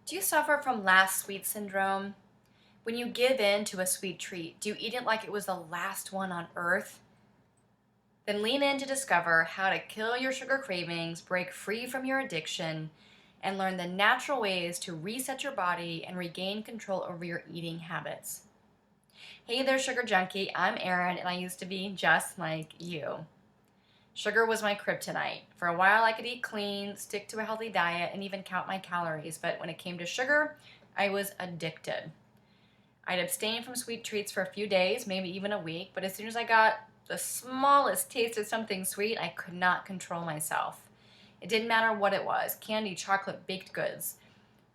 Do you suffer from last sweet syndrome? When you give in to a sweet treat, do you eat it like it was the last one on earth? Then lean in to discover how to kill your sugar cravings, break free from your addiction, and learn the natural ways to reset your body and regain control over your eating habits. Hey there, sugar junkie. I'm Erin, and I used to be just like you. Sugar was my kryptonite. For a while, I could eat clean, stick to a healthy diet, and even count my calories. But when it came to sugar, I was addicted. I'd abstain from sweet treats for a few days, maybe even a week. But as soon as I got the smallest taste of something sweet, I could not control myself. It didn't matter what it was, candy, chocolate, baked goods.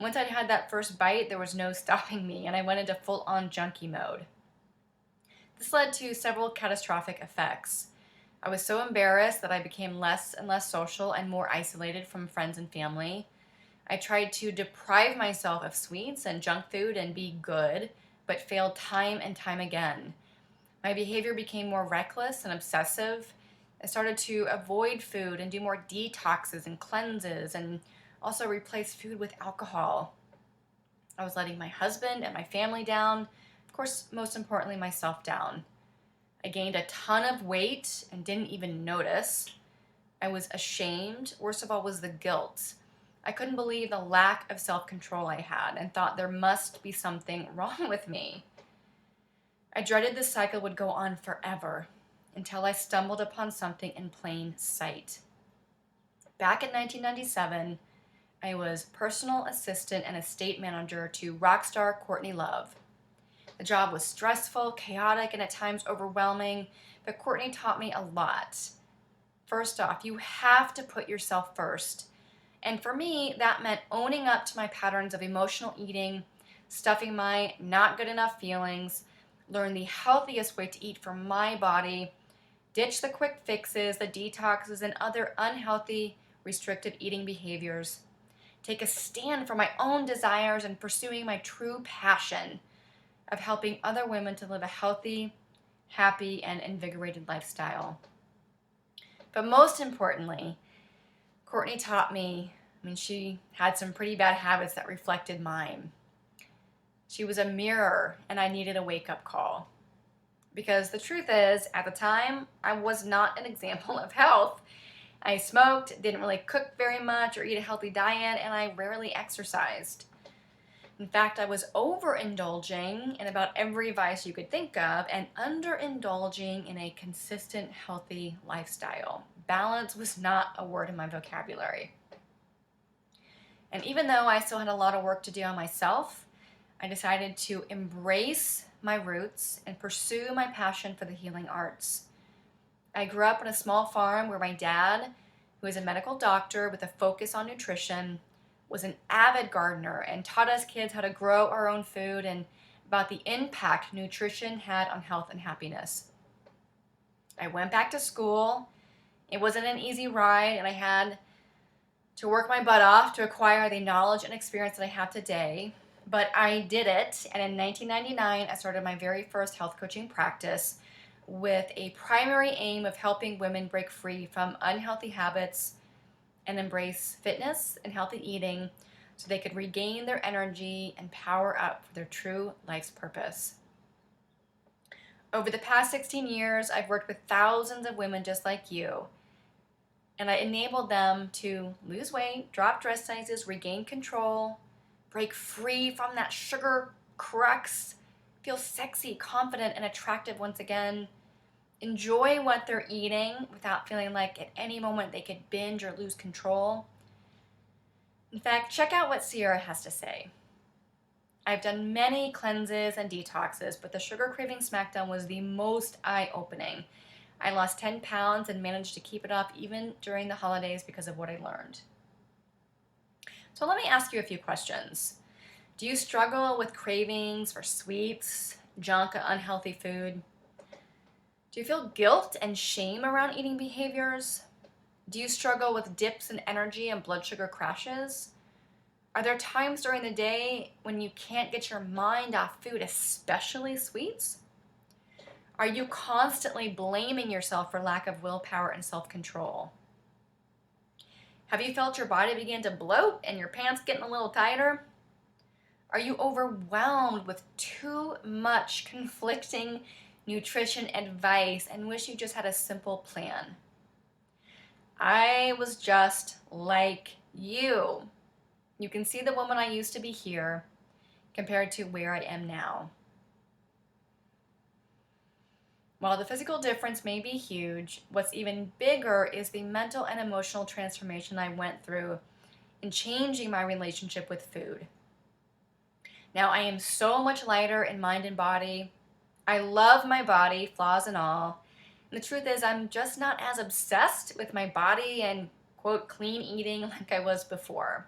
Once I'd had that first bite, there was no stopping me, and I went into full-on junkie mode. This led to several catastrophic effects. I was so embarrassed that I became less and less social and more isolated from friends and family. I tried to deprive myself of sweets and junk food and be good, but failed time and time again. My behavior became more reckless and obsessive. I started to avoid food and do more detoxes and cleanses and also replace food with alcohol. I was letting my husband and my family down, of course, most importantly, myself down. I gained a ton of weight and didn't even notice. I was ashamed. Worst of all was the guilt. I couldn't believe the lack of self-control I had and thought there must be something wrong with me. I dreaded this cycle would go on forever until I stumbled upon something in plain sight. Back in 1997, I was personal assistant and estate manager to rock star Courtney Love. The job was stressful, chaotic, and at times overwhelming, but Courtney taught me a lot. First off, you have to put yourself first. And for me, that meant owning up to my patterns of emotional eating, stuffing my not good enough feelings, learn the healthiest way to eat for my body, ditch the quick fixes, the detoxes, and other unhealthy, restrictive eating behaviors, take a stand for my own desires and pursuing my true passion of helping other women to live a healthy, happy, and invigorated lifestyle. But most importantly, Courtney taught me, she had some pretty bad habits that reflected mine. She was a mirror, and I needed a wake-up call. Because the truth is, at the time, I was not an example of health. I smoked, didn't really cook very much or eat a healthy diet, and I rarely exercised. In fact, I was overindulging in about every vice you could think of and underindulging in a consistent, healthy lifestyle. Balance was not a word in my vocabulary. And even though I still had a lot of work to do on myself, I decided to embrace my roots and pursue my passion for the healing arts. I grew up on a small farm where my dad, who is a medical doctor with a focus on nutrition, was an avid gardener and taught us kids how to grow our own food and about the impact nutrition had on health and happiness. I went back to school. It wasn't an easy ride, and I had to work my butt off to acquire the knowledge and experience that I have today. But I did it, and in 1999, I started my very first health coaching practice with a primary aim of helping women break free from unhealthy habits and embrace fitness and healthy eating so they could regain their energy and power up for their true life's purpose. Over the past 16 years, I've worked with thousands of women just like you, and I enabled them to lose weight, drop dress sizes, regain control, break free from that sugar crux, feel sexy, confident, and attractive once again, enjoy what they're eating without feeling like at any moment they could binge or lose control. In fact, check out what Sierra has to say. I've done many cleanses and detoxes, but the sugar craving smackdown was the most eye-opening. I lost 10 pounds and managed to keep it off even during the holidays because of what I learned. So let me ask you a few questions. Do you struggle with cravings for sweets, junk, or unhealthy food? Do you feel guilt and shame around eating behaviors? Do you struggle with dips in energy and blood sugar crashes? Are there times during the day when you can't get your mind off food, especially sweets? Are you constantly blaming yourself for lack of willpower and self-control? Have you felt your body begin to bloat and your pants getting a little tighter? Are you overwhelmed with too much conflicting nutrition advice and wish you just had a simple plan? I was just like you. You can see the woman I used to be here compared to where I am now. While the physical difference may be huge, what's even bigger is the mental and emotional transformation I went through in changing my relationship with food. Now I am so much lighter in mind and body. I love my body, flaws and all. And the truth is, I'm just not as obsessed with my body and, quote, clean eating like I was before.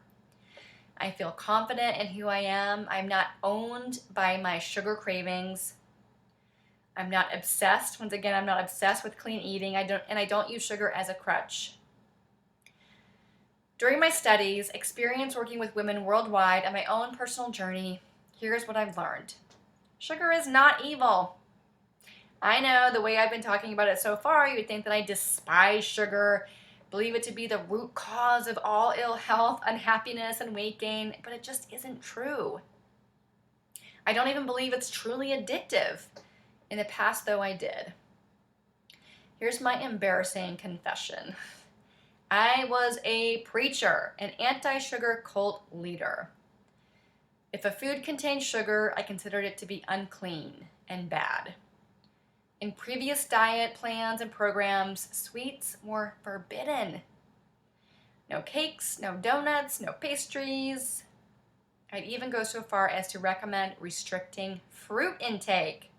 I feel confident in who I am. I'm not owned by my sugar cravings. I'm not obsessed. Once again, I'm not obsessed with clean eating. I don't use sugar as a crutch. During my studies, experience working with women worldwide, and my own personal journey, here's what I've learned. Sugar is not evil. I know the way I've been talking about it so far, you would think that I despise sugar, believe it to be the root cause of all ill health, unhappiness, and weight gain, but it just isn't true. I don't even believe it's truly addictive. In the past, though, I did. Here's my embarrassing confession. I was a preacher, an anti-sugar cult leader. If a food contained sugar, I considered it to be unclean and bad. In previous diet plans and programs, sweets were forbidden. No cakes, no donuts, no pastries. I'd even go so far as to recommend restricting fruit intake.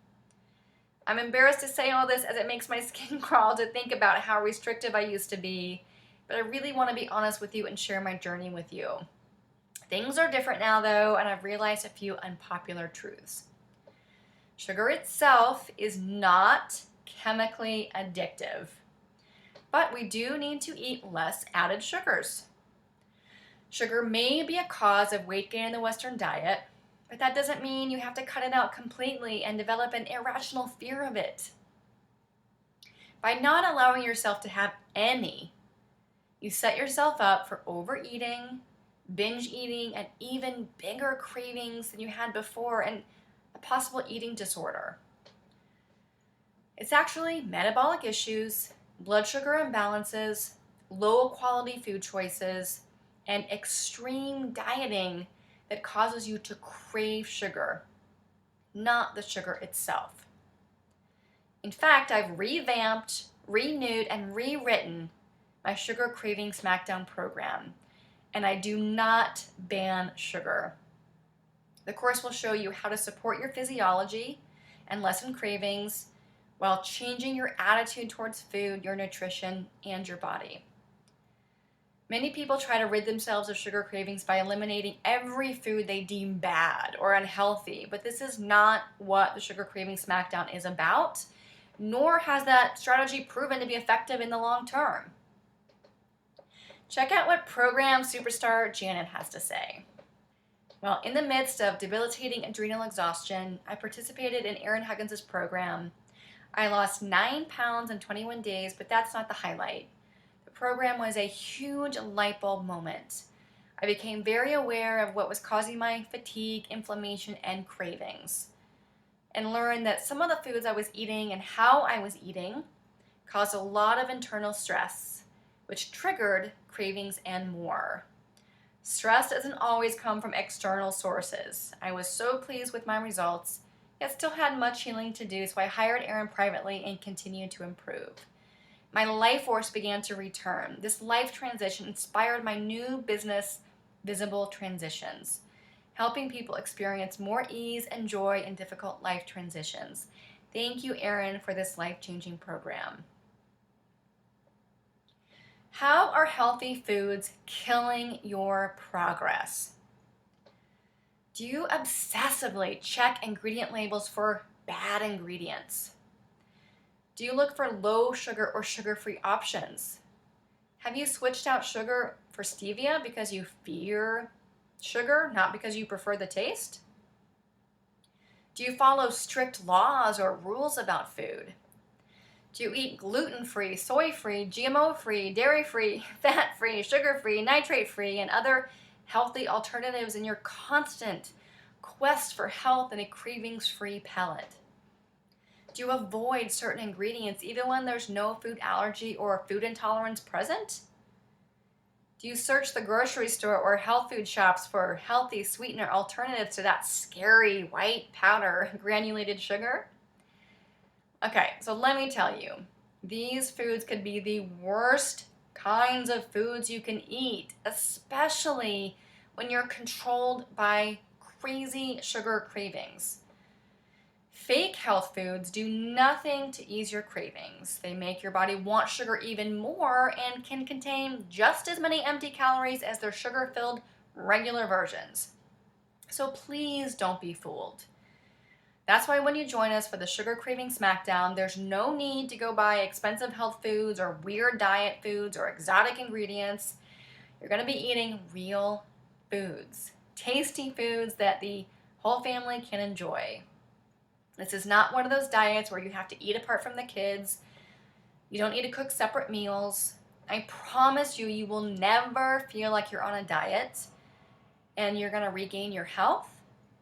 I'm embarrassed to say all this as it makes my skin crawl to think about how restrictive I used to be, but I really want to be honest with you and share my journey with you. Things are different now, though, and I've realized a few unpopular truths. Sugar itself is not chemically addictive, but we do need to eat less added sugars. Sugar may be a cause of weight gain in the Western diet, but that doesn't mean you have to cut it out completely and develop an irrational fear of it. By not allowing yourself to have any, you set yourself up for overeating, binge eating, and even bigger cravings than you had before, and a possible eating disorder. It's actually metabolic issues, blood sugar imbalances, low quality food choices, and extreme dieting that causes you to crave sugar, not the sugar itself. In fact, I've revamped, renewed, and rewritten my Sugar Craving Smackdown program, and I do not ban sugar. The course will show you how to support your physiology and lessen cravings while changing your attitude towards food, your nutrition, and your body. Many people try to rid themselves of sugar cravings by eliminating every food they deem bad or unhealthy, but this is not what the Sugar Craving Smackdown is about, nor has that strategy proven to be effective in the long term. Check out what program superstar Janet has to say. Well, in the midst of debilitating adrenal exhaustion, I participated in Erin Huggins' program. I lost 9 pounds in 21 days, but that's not the highlight. The program was a huge light bulb moment. I became very aware of what was causing my fatigue, inflammation, and cravings, and learned that some of the foods I was eating and how I was eating caused a lot of internal stress, which triggered cravings and more. Stress doesn't always come from external sources. I was so pleased with my results, yet still had much healing to do, so I hired Erin privately and continued to improve. My life force began to return. This life transition inspired my new business, Visible Transitions, helping people experience more ease and joy in difficult life transitions. Thank you, Erin, for this life-changing program. How are healthy foods killing your progress? Do you obsessively check ingredient labels for bad ingredients? Do you look for low sugar or sugar-free options? Have you switched out sugar for stevia because you fear sugar, not because you prefer the taste? Do you follow strict laws or rules about food? Do you eat gluten-free, soy-free, GMO-free, dairy-free, fat-free, sugar-free, nitrate-free, and other healthy alternatives in your constant quest for health and a cravings-free palate? Do you avoid certain ingredients even when there's no food allergy or food intolerance present? Do you search the grocery store or health food shops for healthy sweetener alternatives to that scary white powder granulated sugar? Okay, so let me tell you, these foods could be the worst kinds of foods you can eat, especially when you're controlled by crazy sugar cravings. Fake health foods do nothing to ease your cravings. They make your body want sugar even more and can contain just as many empty calories as their sugar-filled regular versions. So please don't be fooled. That's why when you join us for the Sugar Craving Smackdown, there's no need to go buy expensive health foods or weird diet foods or exotic ingredients. You're going to be eating real foods, tasty foods that the whole family can enjoy. This is not one of those diets where you have to eat apart from the kids. You don't need to cook separate meals. I promise you, you will never feel like you're on a diet, and you're going to regain your health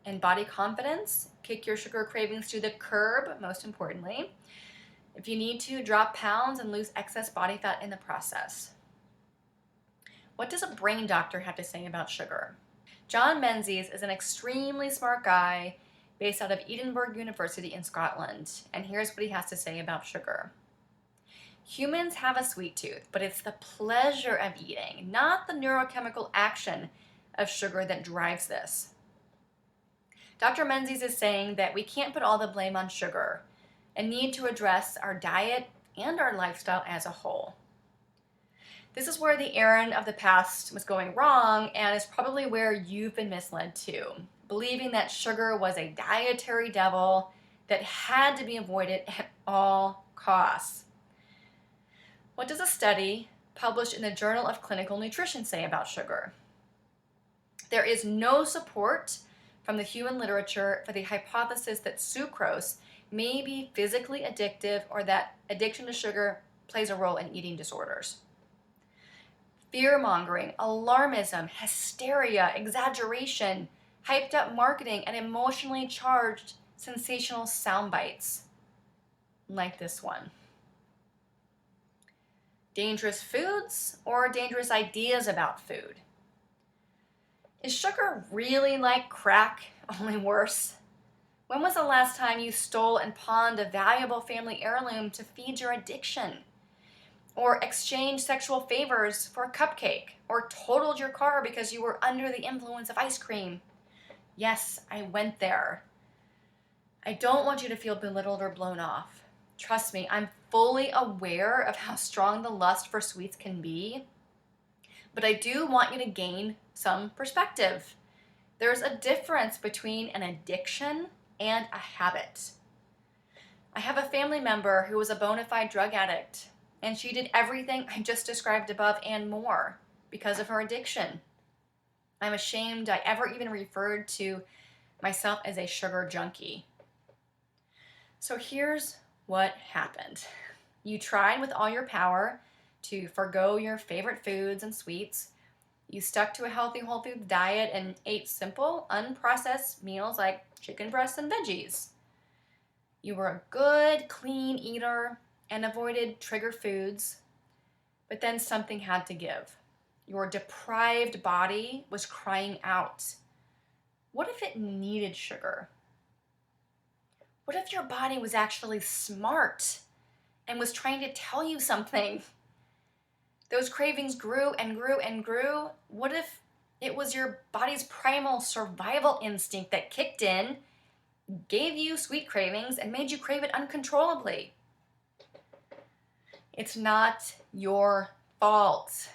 and body confidence, kick your sugar cravings to the curb, most importantly. If you need to, drop pounds and lose excess body fat in the process. What does a brain doctor have to say about sugar? John Menzies is an extremely smart guy based out of Edinburgh University in Scotland, and here's what he has to say about sugar. Humans have a sweet tooth, but it's the pleasure of eating, not the neurochemical action of sugar that drives this. Dr. Menzies is saying that we can't put all the blame on sugar and need to address our diet and our lifestyle as a whole. This is where the Aaron of the past was going wrong, and is probably where you've been misled too, believing that sugar was a dietary devil that had to be avoided at all costs. What does a study published in the Journal of Clinical Nutrition say about sugar? There is no support from the human literature for the hypothesis that sucrose may be physically addictive or that addiction to sugar plays a role in eating disorders. Fear-mongering, alarmism, hysteria, exaggeration, hyped up marketing, and emotionally charged sensational sound bites like this one. Dangerous foods or dangerous ideas about food? Is sugar really like crack, only worse? When was the last time you stole and pawned a valuable family heirloom to feed your addiction? Or exchanged sexual favors for a cupcake? Or totaled your car because you were under the influence of ice cream? Yes, I went there. I don't want you to feel belittled or blown off. Trust me, I'm fully aware of how strong the lust for sweets can be, but I do want you to gain some perspective. There's a difference between an addiction and a habit. I have a family member who was a bona fide drug addict, and she did everything I just described above and more because of her addiction. I'm ashamed I ever even referred to myself as a sugar junkie. So here's what happened. You tried with all your power to forgo your favorite foods and sweets. You stuck to a healthy whole food diet and ate simple, unprocessed meals like chicken breasts and veggies. You were a good, clean eater and avoided trigger foods, but then something had to give. Your deprived body was crying out. What if it needed sugar? What if your body was actually smart and was trying to tell you something? Those cravings grew and grew and grew. What if it was your body's primal survival instinct that kicked in, gave you sweet cravings, and made you crave it uncontrollably? It's not your fault.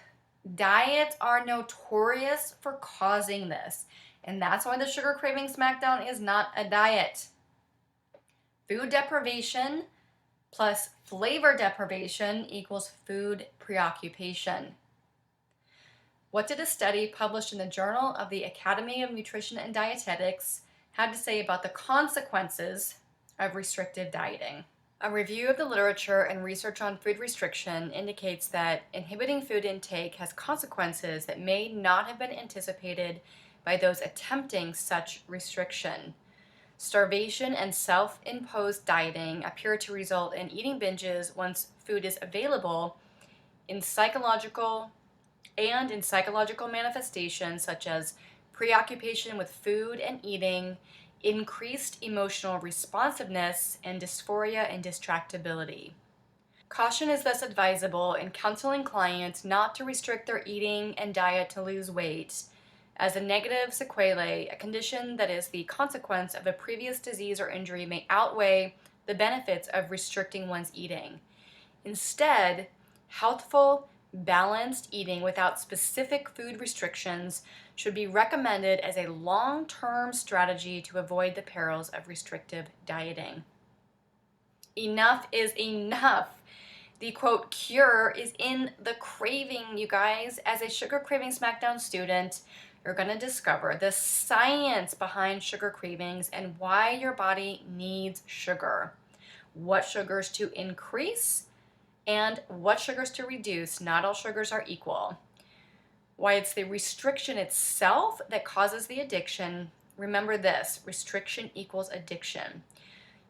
Diets are notorious for causing this, and that's why the Sugar Craving Smackdown is not a diet. Food deprivation plus flavor deprivation equals food preoccupation. What did a study published in the Journal of the Academy of Nutrition and Dietetics have to say about the consequences of restrictive dieting? A review of the literature and research on food restriction indicates that inhibiting food intake has consequences that may not have been anticipated by those attempting such restriction. Starvation and self-imposed dieting appear to result in eating binges once food is available in psychological manifestations such as preoccupation with food and eating, increased emotional responsiveness, and dysphoria and distractibility. Caution is thus advisable in counseling clients not to restrict their eating and diet to lose weight, as a negative sequelae, a condition that is the consequence of a previous disease or injury, may outweigh the benefits of restricting one's eating. Instead, healthful, balanced eating without specific food restrictions should be recommended as a long-term strategy to avoid the perils of restrictive dieting. Enough is enough. The quote cure is in the craving, you guys. As a Sugar Craving Smackdown student, you're going to discover the science behind sugar cravings and why your body needs sugar, what sugars to increase, and what sugars to reduce. Not all sugars are equal. Why it's the restriction itself that causes the addiction. Remember this, restriction equals addiction.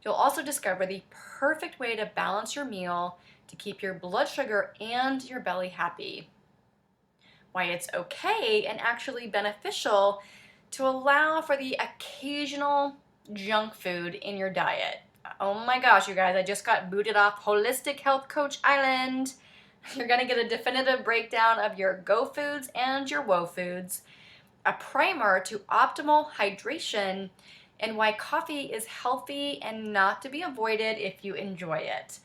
You'll also discover the perfect way to balance your meal to keep your blood sugar and your belly happy. Why it's okay and actually beneficial to allow for the occasional junk food in your diet. Oh my gosh, you guys, I just got booted off Holistic Health Coach Island. You're gonna get a definitive breakdown of your go foods and your woe foods, a primer to optimal hydration, and why coffee is healthy and not to be avoided if you enjoy it.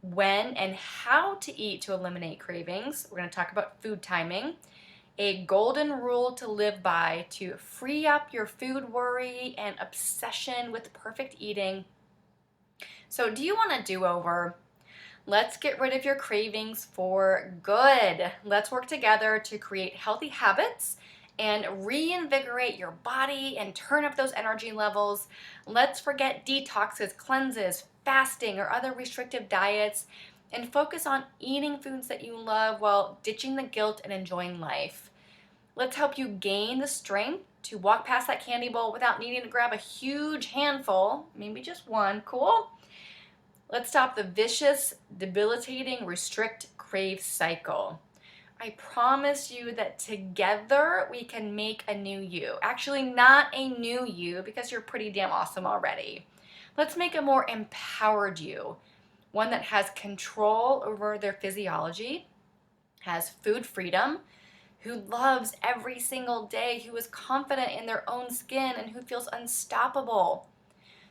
When and how to eat to eliminate cravings. We're going to talk about food timing, a golden rule to live by to free up your food worry and obsession with perfect eating. So do you want a do-over? Let's get rid of your cravings for good. Let's work together to create healthy habits and reinvigorate your body and turn up those energy levels. Let's forget detoxes, cleanses, fasting, or other restrictive diets, and focus on eating foods that you love while ditching the guilt and enjoying life. Let's help you gain the strength to walk past that candy bowl without needing to grab a huge handful, maybe just one, cool? Let's stop the vicious, debilitating, restrict, crave cycle. I promise you that together we can make a new you. Actually, not a new you, because you're pretty damn awesome already. Let's make a more empowered you, one that has control over their physiology, has food freedom, who loves every single day, who is confident in their own skin, and who feels unstoppable.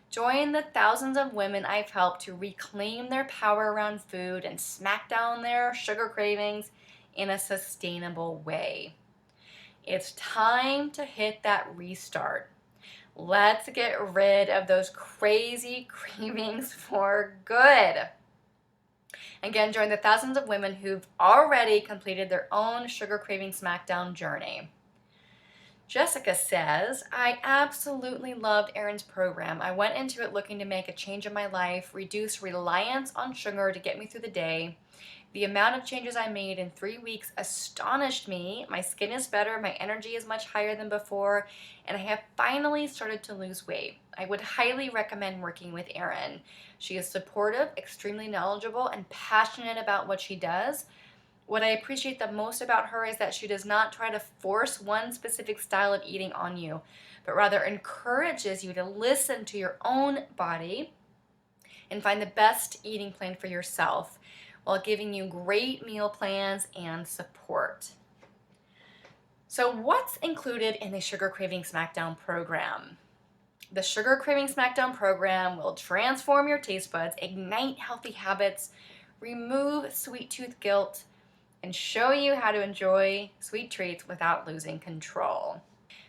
Join the thousands of women I've helped to reclaim their power around food and smack down their sugar cravings in a sustainable way. It's time to hit that restart. Let's get rid of those crazy cravings for good. Again, join the thousands of women who've already completed their own sugar craving smackdown journey. Jessica says, I absolutely loved Erin's program. I went into it looking to make a change in my life, reduce reliance on sugar to get me through the day. The amount of changes I made in 3 weeks astonished me. My skin is better, my energy is much higher than before, and I have finally started to lose weight. I would highly recommend working with Erin. She is supportive, extremely knowledgeable, and passionate about what she does. What I appreciate the most about her is that she does not try to force one specific style of eating on you, but rather encourages you to listen to your own body and find the best eating plan for yourself, while giving you great meal plans and support. So what's included in the Sugar Craving Smackdown program? The Sugar Craving Smackdown program will transform your taste buds, ignite healthy habits, remove sweet tooth guilt, and show you how to enjoy sweet treats without losing control.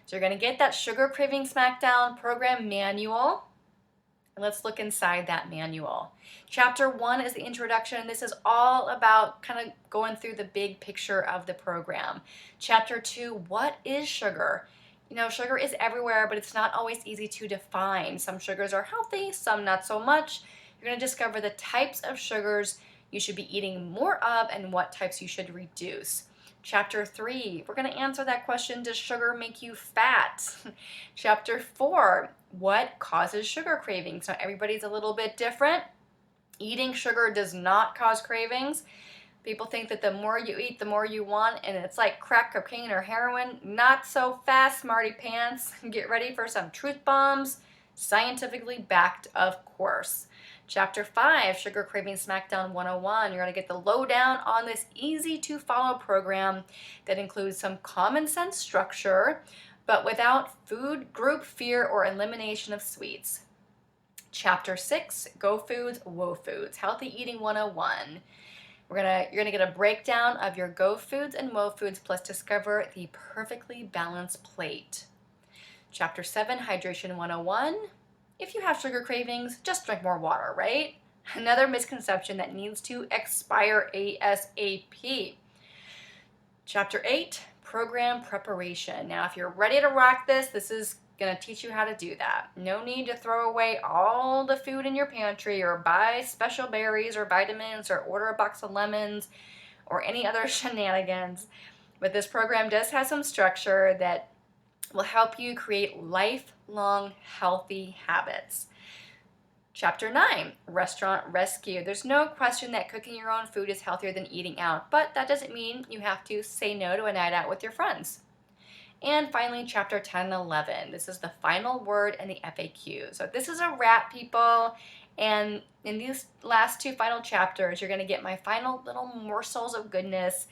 So you're gonna get that Sugar Craving Smackdown program manual. Let's look inside that manual. Chapter 1 is the introduction, and this is all about kind of going through the big picture of the program. Chapter 2, what is sugar? You know, sugar is everywhere, but it's not always easy to define. Some sugars are healthy, some not so much. You're going to discover the types of sugars you should be eating more of and what types you should reduce. Chapter 3, we're going to answer that question, does sugar make you fat? Chapter 4, what causes sugar cravings? Now, everybody's a little bit different. Eating sugar does not cause cravings. People think that the more you eat, the more you want, and it's like crack cocaine or heroin. Not so fast, smarty pants. Get ready for some truth bombs, scientifically backed, of course. Chapter 5, Sugar Craving Smackdown 101. You're going to get the lowdown on this easy-to-follow program that includes some common sense structure, but without food group fear or elimination of sweets. Chapter 6, Go Foods, Whoa Foods, Healthy Eating 101. You're gonna get a breakdown of your Go Foods and Whoa Foods, plus discover the perfectly balanced plate. Chapter 7, Hydration 101. If you have sugar cravings, just drink more water, right? Another misconception that needs to expire ASAP. Chapter 8, Program Preparation. Now, if you're ready to rock this, this is going to teach you how to do that. No need to throw away all the food in your pantry or buy special berries or vitamins or order a box of lemons or any other shenanigans. But this program does have some structure that will help you create lifelong healthy habits. Chapter 9, Restaurant Rescue. There's no question that cooking your own food is healthier than eating out, but that doesn't mean you have to say no to a night out with your friends. And finally, Chapter 10 and 11. This is the final word and the FAQ. So this is a wrap, people. And in these last two final chapters, you're going to get my final little morsels of goodness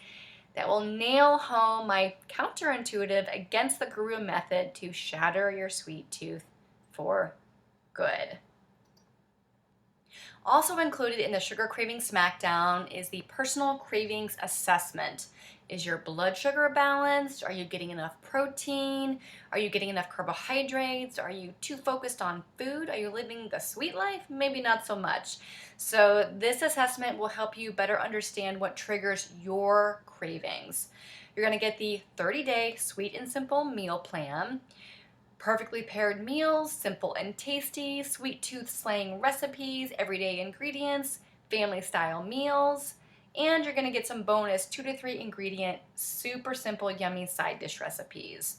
that will nail home my counterintuitive against the guru method to shatter your sweet tooth for good. Also included in the Sugar Craving Smackdown is the Personal Cravings Assessment. Is your blood sugar balanced? Are you getting enough protein? Are you getting enough carbohydrates? Are you too focused on food? Are you living the sweet life? Maybe not so much. So this assessment will help you better understand what triggers your cravings. You're going to get the 30-day sweet and simple meal plan, perfectly paired meals, simple and tasty, sweet tooth slaying recipes, everyday ingredients, family style meals, and you're going to get some bonus 2 to 3 ingredient, super simple, yummy side dish recipes.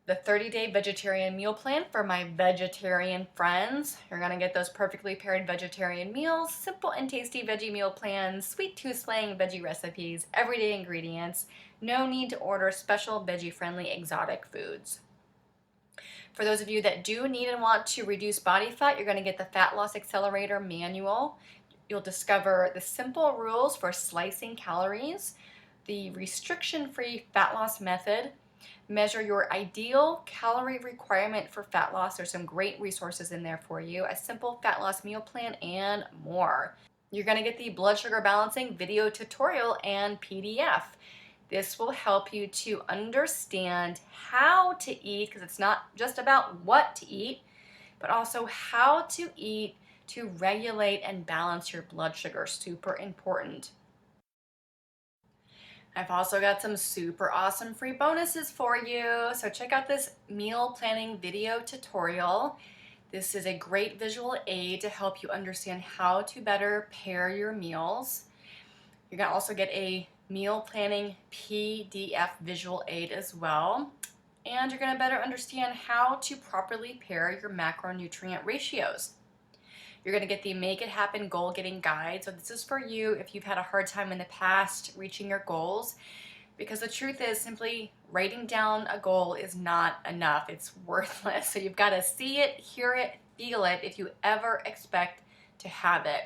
The 30-day vegetarian meal plan for my vegetarian friends. You're going to get those perfectly paired vegetarian meals, simple and tasty veggie meal plans, sweet tooth slaying veggie recipes, everyday ingredients. No need to order special veggie-friendly exotic foods. For those of you that do need and want to reduce body fat, you're going to get the Fat Loss Accelerator Manual. You'll discover the simple rules for slicing calories, the restriction-free fat loss method, measure your ideal calorie requirement for fat loss. There's some great resources in there for you, a simple fat loss meal plan, and more. You're going to get the blood sugar balancing video tutorial and PDF. This will help you to understand how to eat, because it's not just about what to eat, but also how to eat to regulate and balance your blood sugar. Super important. I've also got some super awesome free bonuses for you. So check out this meal planning video tutorial. This is a great visual aid to help you understand how to better pair your meals. You're going to also get a meal planning PDF visual aid as well. And you're going to better understand how to properly pair your macronutrient ratios. You're going to get the Make It Happen Goal Getting Guide. So this is for you if you've had a hard time in the past reaching your goals, because the truth is simply writing down a goal is not enough. It's worthless. So you've got to see it, hear it, feel it if you ever expect to have it.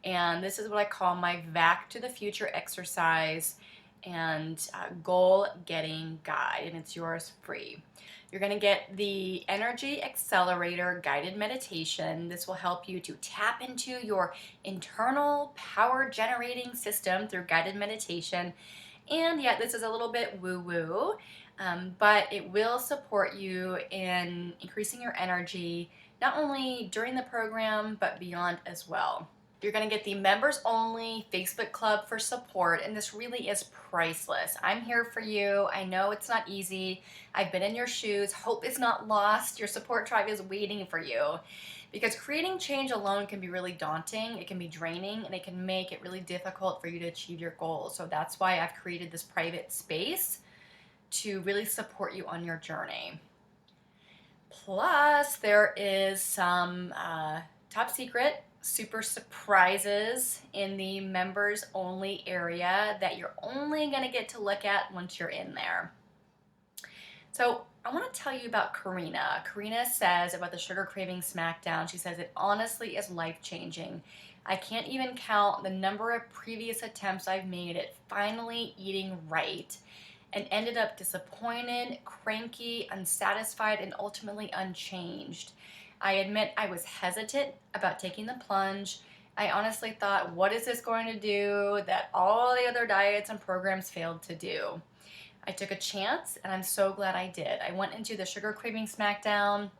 And this is what I call my Back to the Future exercise and goal getting guide, and it's yours free. You're going to get the Energy Accelerator guided meditation. This will help you to tap into your internal power generating system through guided meditation. And yet this is a little bit woo-woo, but it will support you in increasing your energy, not only during the program, but beyond as well. You're going to get the members only Facebook club for support, and this really is priceless. I'm here for you. I know it's not easy. I've been in your shoes. Hope is not lost. Your support tribe is waiting for you, because creating change alone can be really daunting. It can be draining, and it can make it really difficult for you to achieve your goals. So that's why I've created this private space to really support you on your journey. Plus, there is some top secret super surprises in the members only area that you're only going to get to look at once you're in there. So I want to tell you about Karina. Karina says about the Sugar Cravings Smackdown, she says, it honestly is life-changing. I can't even count the number of previous attempts I've made at finally eating right, and ended up disappointed, cranky, unsatisfied, and ultimately unchanged. I admit I was hesitant about taking the plunge. I honestly thought, what is this going to do that all the other diets and programs failed to do? I took a chance, and I'm so glad I did. I went into the Sugar Cravings Smackdown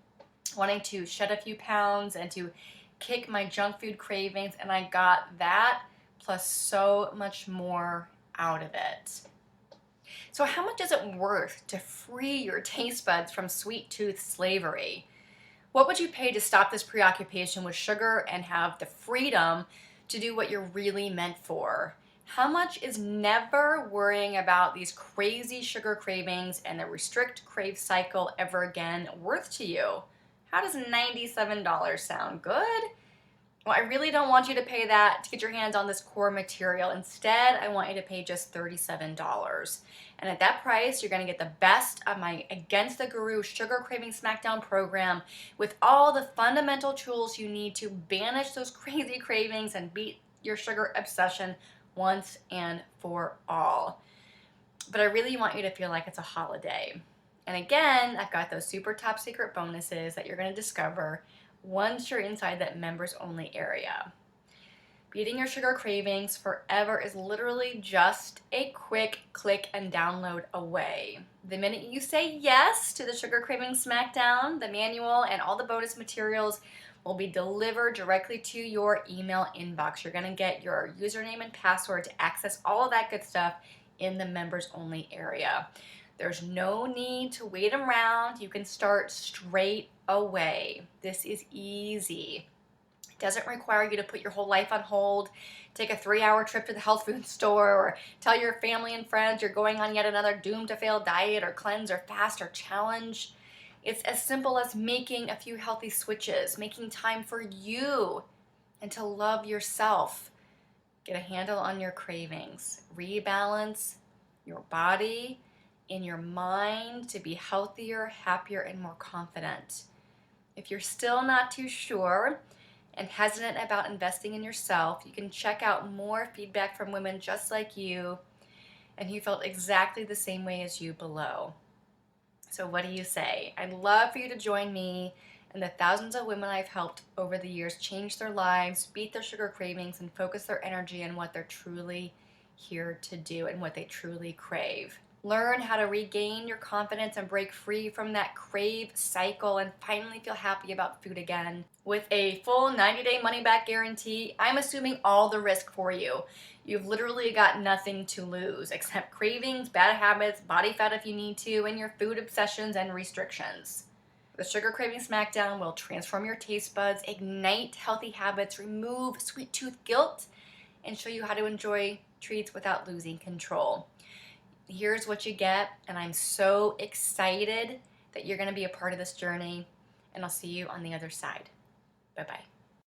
wanting to shed a few pounds and to kick my junk food cravings, and I got that plus so much more out of it. So how much is it worth to free your taste buds from sweet tooth slavery? What would you pay to stop this preoccupation with sugar and have the freedom to do what you're really meant for? How much is never worrying about these crazy sugar cravings and the restrict crave cycle ever again worth to you? How does $97 sound? Good? Well, I really don't want you to pay that to get your hands on this core material. Instead, I want you to pay just $37. And at that price, you're going to get the best of my Against the Guru Sugar Craving Smackdown program with all the fundamental tools you need to banish those crazy cravings and beat your sugar obsession once and for all. But I really want you to feel like it's a holiday. And again, I've got those super top secret bonuses that you're going to discover once you're inside that members only area. Beating your sugar cravings forever is literally just a quick click and download away. The minute you say yes to the Sugar Craving Smackdown, the manual and all the bonus materials will be delivered directly to your email inbox. You're going to get your username and password to access all of that good stuff in the members only area. There's no need to wait around. You can start straight away. This is easy. It doesn't require you to put your whole life on hold, take a 3-hour trip to the health food store, or tell your family and friends you're going on yet another doomed to fail diet or cleanse or fast or challenge. It's as simple as making a few healthy switches, making time for you and to love yourself. Get a handle on your cravings, rebalance your body in your mind to be healthier, happier, and more confident. If you're still not too sure and hesitant about investing in yourself, you can check out more feedback from women just like you and who felt exactly the same way as you below. So what do you say? I'd love for you to join me and the thousands of women I've helped over the years change their lives, beat their sugar cravings, and focus their energy on what they're truly here to do and what they truly crave. Learn how to regain your confidence and break free from that crave cycle and finally feel happy about food again. With a full 90-day money-back guarantee, I'm assuming all the risk for you. You've literally got nothing to lose except cravings, bad habits, body fat if you need to, and your food obsessions and restrictions. The Sugar Craving Smackdown will transform your taste buds, ignite healthy habits, remove sweet tooth guilt, and show you how to enjoy treats without losing control. Here's what you get, and I'm so excited that you're going to be a part of this journey, and I'll see you on the other side. Bye-bye.